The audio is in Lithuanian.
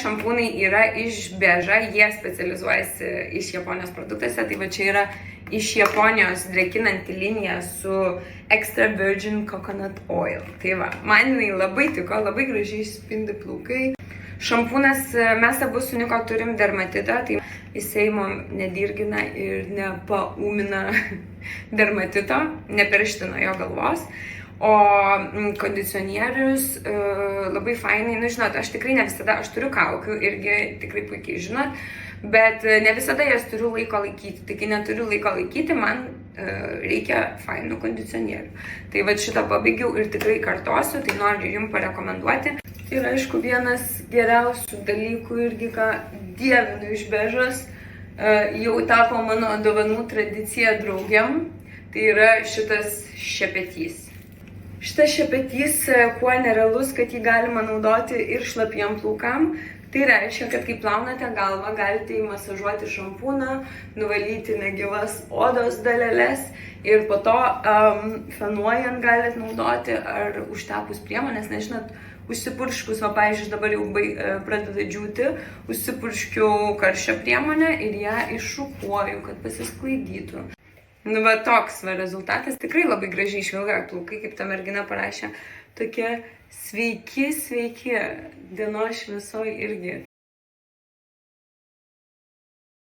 šampūnai yra iš Beža, jie specializuojasi iš Japonijos produktuose, tai va čia yra iš Japonijos drėkinanti linija su extra virgin coconut oil. Tai va, man jinai labai tiko, labai gražiai spindi plaukai. Šampūnas, mes abu su Niko turim dermatitą, tai jisai mum nedirgina ir nepaūmina dermatito, neperština jo galvos. O kondicionierius labai fainai, nu žinot, aš tikrai ne visada, aš turiu kaukių, irgi tikrai puikiai žinot, bet ne visada jas turiu laiko laikyti. Tai kai neturiu laiko laikyti, man reikia fainų kondicionierių. Tai va šitą pabaigiau ir tikrai kartosiu, tai noriu jums parekomenduoti. Ir aišku, vienas geriausių dalykų irgi, ką dievinu iš Bežos, jau tapo mano dovanų tradicija draugiam, tai yra šitas šepetys. Šitas šepetys kuo nerealus, kad jį galima naudoti ir šlapiem plaukam. Tai reiškia, kad kai plaunate galvą, galite įmasažuoti šampūną, nuvalyti negyvas odos daleles ir po to fenuojant galite naudoti ar užtepus priemonės, nežinot, užsipurškus, va, pavyzdžiui, dabar jau pradeda džiūti, užsipurškiu karščio priemonę ir ją iššukuoju, kad pasisklaidytų. Nu, va, toks va rezultatas, tikrai labai gražiai išvilga plaukai, kaip ta mergina parašė, tokie sveiki, dienos šviesoj irgi